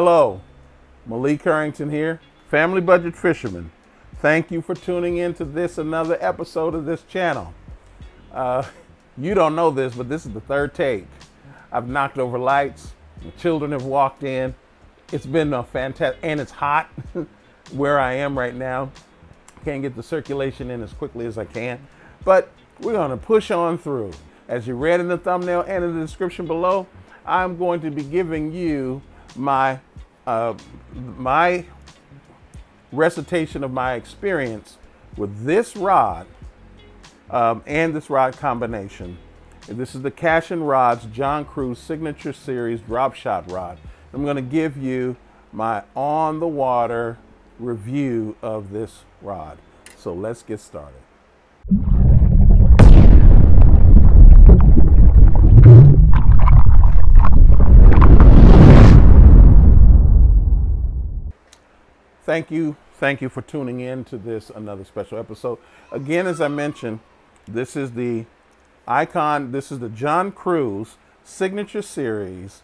Hello, Malik Currington here, Family Budget Fisherman. Thank you for tuning in to another episode of this channel. You don't know this, but this is the third take. I've knocked over lights, the children have walked in. It's been a fantastic, and it's hot where I am right now. Can't get the circulation in as quickly as I can, but we're gonna push on through. As you read in the thumbnail and in the description below, I'm going to be giving you my recitation of my experience with this rod and this rod combination. This is the Cashion Rods John Crews Signature Series Drop Shot Rod. I'm going to give you my on the water review of this rod. So let's get started. Thank you for tuning in to another special episode. Again, as I mentioned, this is the John Crews Signature Series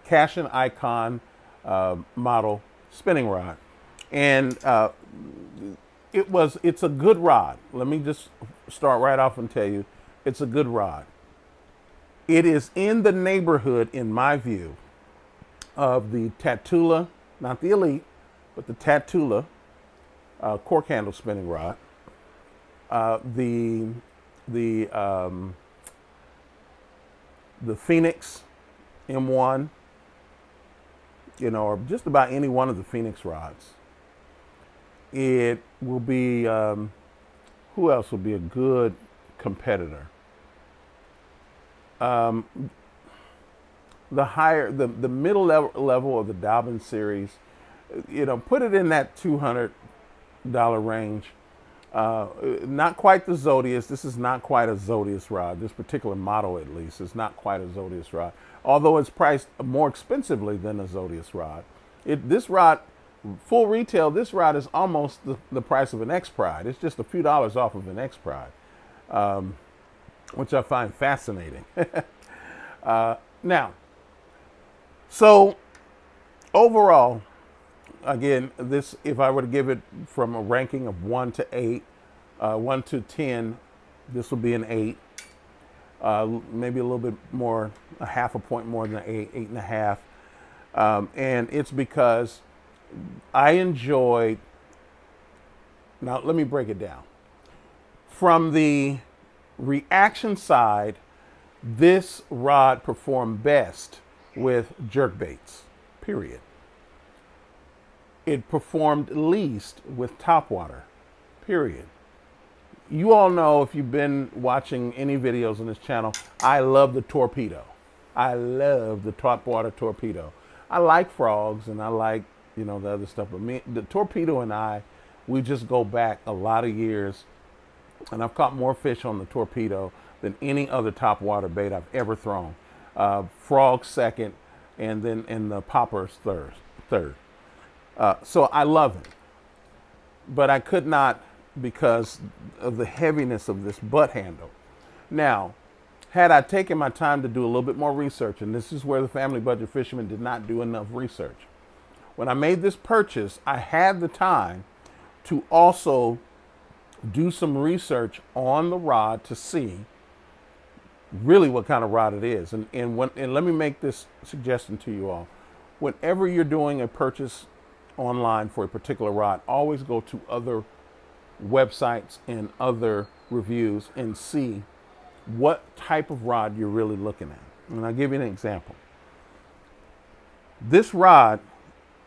Cashion Icon model spinning rod. And it's a good rod. Let me just start right off and tell you, it's a good rod. It is in the neighborhood, in my view, of the Tatula, not the Elite, but the Tatula cork handle spinning rod, the Phoenix M1, or just about any one of the Phoenix rods. It will be, who else will be a good competitor? The middle level of the Dobbin series, put it in that $200 range. Not quite the Zodius. This is not quite a Zodius rod. This particular model, at least, is not quite a Zodius rod, although it's priced more expensively than a Zodius rod. This rod, full retail, this rod is almost the price of an X-Pride. It's just a few dollars off of an X-Pride, which I find fascinating. Now, so overall, again, if I were to give it from a ranking of 1 to 8, 1 to 10, this will be an 8. Maybe a little bit more, a half a point more than 8, 8.5. And it's because I enjoyed, now let me break it down. From the reaction side, this rod performed best with jerkbaits, period. It performed least with topwater, period. You all know, if you've been watching any videos on this channel, I love the torpedo. I love the topwater torpedo. I like frogs and I like, the other stuff, but the torpedo and I, we just go back a lot of years, and I've caught more fish on the torpedo than any other topwater bait I've ever thrown. Frogs second, and the poppers third. So I love it, but I could not, because of the heaviness of this butt handle. Now, had I taken my time to do a little bit more research, and this is where the Family Budget Fisherman did not do enough research. When I made this purchase, I had the time to also do some research on the rod to see really what kind of rod it is. And let me make this suggestion to you all. Whenever you're doing a purchase online for a particular rod, always go to other websites and other reviews and see what type of rod you're really looking at. And I'll give you an example. This rod,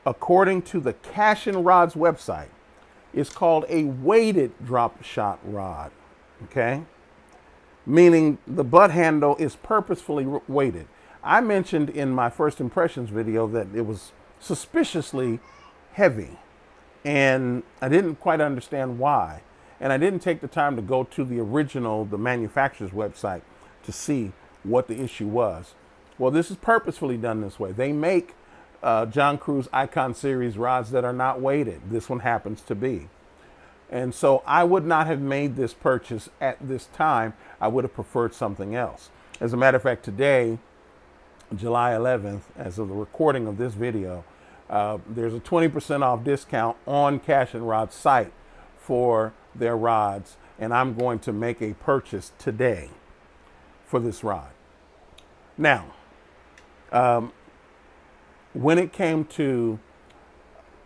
according to the Cashion Rods website, is called a weighted drop shot rod, okay? Meaning the butt handle is purposefully weighted. I mentioned in my first impressions video that it was suspiciously heavy, and I didn't quite understand why. And I didn't take the time to go to the manufacturer's website to see what the issue was. Well, this is purposefully done this way. They make John Crews Icon Series rods that are not weighted. This one happens to be. And so I would not have made this purchase at this time. I would have preferred something else. As a matter of fact, today, July 11th, as of the recording of this video, There's a 20% off discount on Cashion Rod's site for their rods, and I'm going to make a purchase today for this rod. Now, when it came to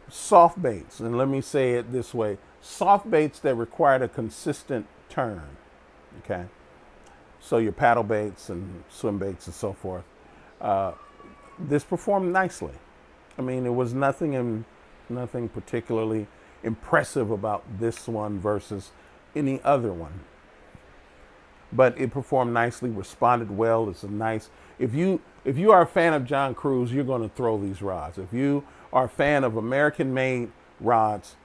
soft baits, and let me say it this way, soft baits that required a consistent turn, okay? So your paddle baits and swim baits and so forth, this performed nicely. I mean, it was nothing particularly impressive about this one versus any other one. But it performed nicely, responded well. It's a nice, if you are a fan of John Cruz, you're going to throw these rods. If you are a fan of American-made rods,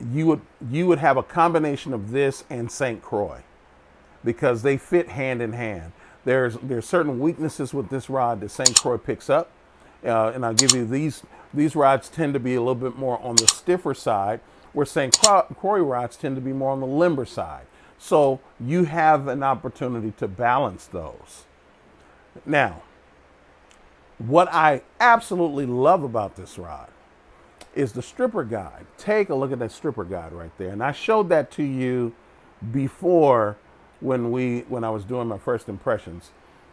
you would have a combination of this and St. Croix because they fit hand in hand. There's certain weaknesses with this rod that St. Croix picks up, and I'll give you these rods tend to be a little bit more on the stiffer side, where St. Croix rods tend to be more on the limber side. So you have an opportunity to balance those. Now, what I absolutely love about this rod is the stripper guide. Take a look at that stripper guide right there. And I showed that to you before when I was doing my first impressions.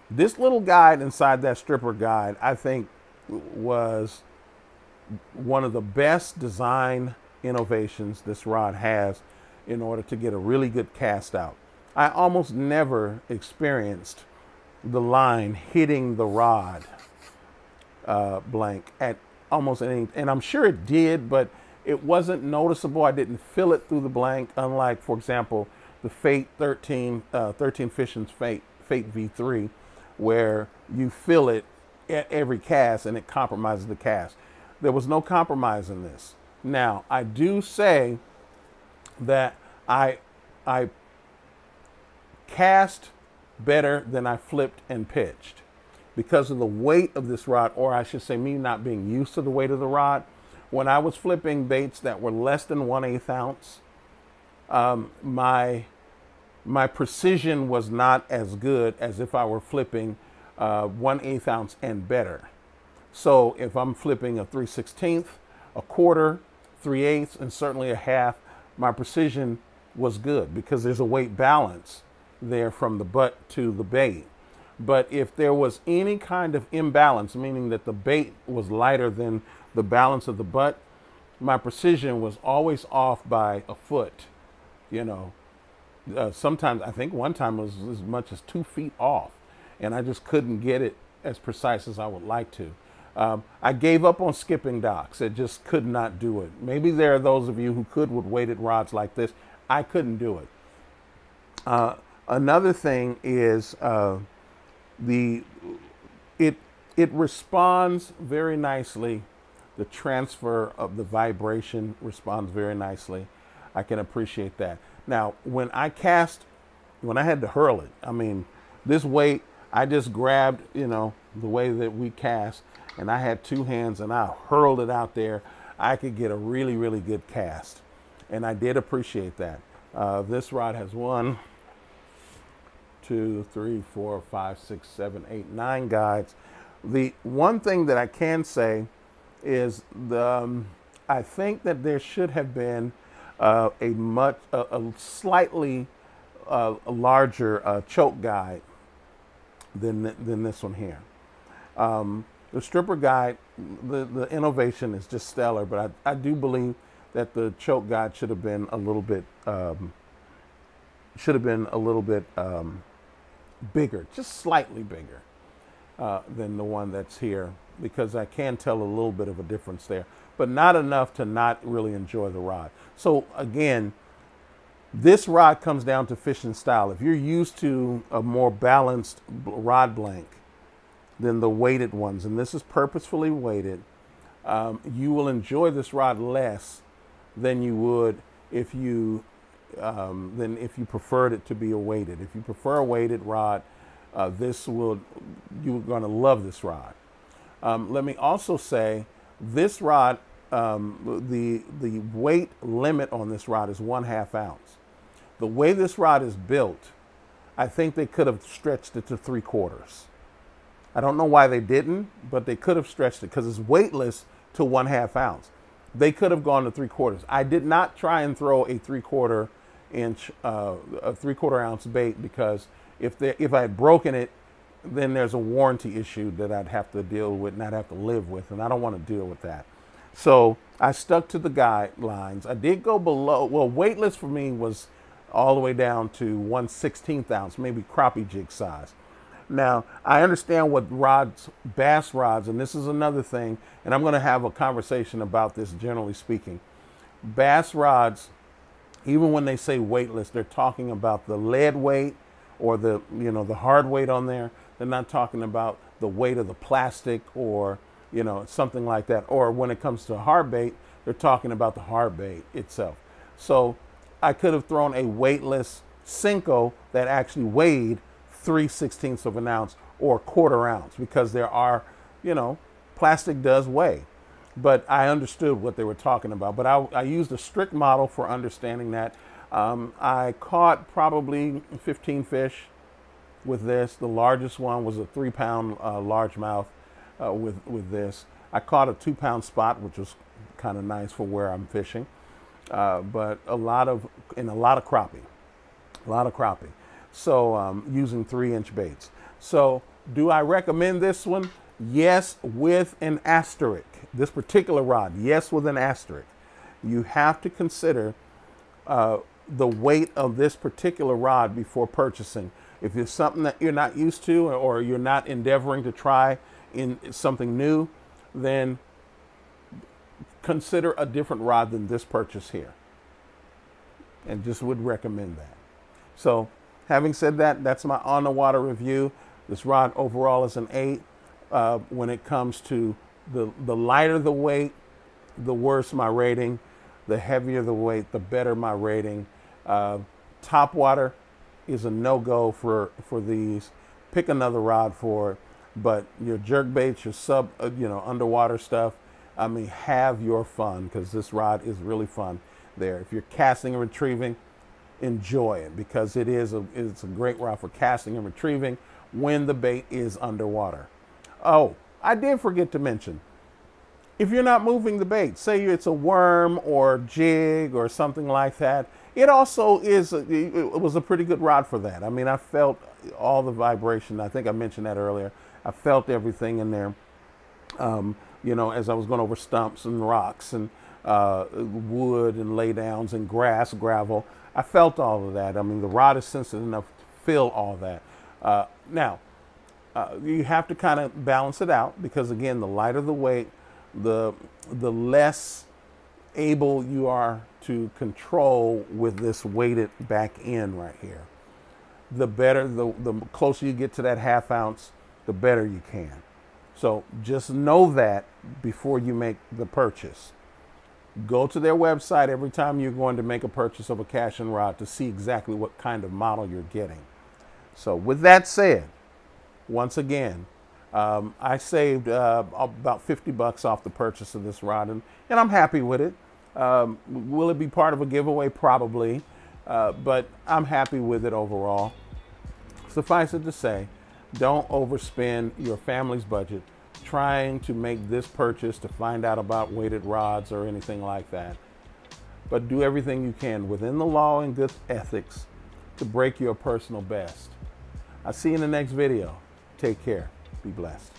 This little guide inside that stripper guide, I think, was one of the best design innovations this rod has in order to get a really good cast out. I almost never experienced the line hitting the rod blank at almost any, and I'm sure it did, but it wasn't noticeable. I didn't feel it through the blank, unlike, for example, the Fate 13 Fishing's Fate V3, where you feel it at every cast and it compromises the cast. There was no compromise in this. Now, I do say that I cast better than I flipped and pitched because of the weight of this rod, or I should say me not being used to the weight of the rod. When I was flipping baits that were less than 1/8 ounce, my precision was not as good as if I were flipping 1/8 ounce and better. So if I'm flipping a 3/16, a quarter, 3/8, and certainly a half, my precision was good because there's a weight balance there from the butt to the bait. But if there was any kind of imbalance, meaning that the bait was lighter than the balance of the butt, my precision was always off by a foot. You know, sometimes, I think one time it was as much as 2 feet off, and I just couldn't get it as precise as I would like to. I gave up on skipping docks. It just could not do it. Maybe there are those of you who could with weighted rods like this. I couldn't do it. Another thing is it responds very nicely. The transfer of the vibration responds very nicely. I can appreciate that. Now, when I had to hurl it, I mean, this weight, I just grabbed, you know, the way that we cast, and I had 2 hands and I hurled it out there. I could get a really, really good cast, and I did appreciate that. This rod has 1, 2, 3, 4, 5, 6, 7, 8, 9 guides. The one thing that I can say is I think that there should have been a slightly larger choke guide than this one here. The stripper guide, the innovation is just stellar, but I do believe that the choke guide should have been a little bit bigger, just slightly bigger than the one that's here, because I can tell a little bit of a difference there, but not enough to not really enjoy the rod. So again, this rod comes down to fishing style. If you're used to a more balanced rod blank than the weighted ones, and this is purposefully weighted, you will enjoy this rod less than you would if you preferred it to be a weighted. If you prefer a weighted rod, you're going to love this rod. Let me also say, this rod, the weight limit on this rod is 1/2 ounce. The way this rod is built, I think they could have stretched it to 3/4. I don't know why they didn't, but they could have stretched it because it's weightless to 1/2 ounce. They could have gone to 3/4. I did not try and throw a 3/4 inch, a 3/4 ounce bait, because if I had broken it, then there's a warranty issue that I'd have to deal with and I'd have to live with, and I don't want to deal with that. So I stuck to the guidelines. I did go below. Well, weightless for me was all the way down to 1/16 ounce, maybe crappie jig size. Now, I understand what rods, bass rods, and this is another thing, and I'm going to have a conversation about this generally speaking. Bass rods, even when they say weightless, they're talking about the lead weight or the, you know, the hard weight on there. They're not talking about the weight of the plastic or, you know, something like that. Or when it comes to hard bait, they're talking about the hard bait itself. So I could have thrown a weightless Senko that actually weighed 3/16 of an ounce or 1/4 ounce, because there are, you know, plastic does weigh. But I understood what they were talking about. But I used a strict model for understanding that. I caught probably 15 fish with this. The largest one was a 3-pound largemouth with this. I caught a 2-pound spot, which was kind of nice for where I'm fishing. But a lot of crappie, So using 3-inch baits. So do I recommend this one? Yes, with an asterisk. This particular rod, yes, with an asterisk. You have to consider the weight of this particular rod before purchasing. If it's something that you're not used to, or you're not endeavoring to try in something new, then consider a different rod than this purchase here. And just would recommend that. So having said that, that's my on the water review. This rod overall is an 8. When it comes to the lighter the weight, the worse my rating. The heavier the weight, the better my rating. Top water is a no-go for these. Pick another rod for it. But your jerk baits, your sub, underwater stuff, I mean, have your fun, because this rod is really fun there. If you're casting and retrieving, enjoy it, because it's a great rod for casting and retrieving when the bait is underwater. Oh, I did forget to mention, if you're not moving the bait, say it's a worm or jig or something like that, it also is, it was a pretty good rod for that. I mean, I felt all the vibration. I think I mentioned that earlier. I felt everything in there, as I was going over stumps and rocks and wood and laydowns and grass, gravel. I felt all of that. I mean, the rod is sensitive enough to feel all that. Now, you have to kind of balance it out, because again, the lighter the weight, the less able you are to control with this weighted back end right here. The better, the closer you get to that 1/2 ounce, the better you can. So just know that before you make the purchase. Go to their website every time you're going to make a purchase of a Cashion rod to see exactly what kind of model you're getting. So with that said, once again, I saved about $50 off the purchase of this rod, and I'm happy with it. Will it be part of a giveaway? Probably, but I'm happy with it overall. Suffice it to say, don't overspend your family's budget trying to make this purchase to find out about weighted rods or anything like that. But do everything you can within the law and good ethics to break your personal best. I'll see you in the next video. Take care. Be blessed.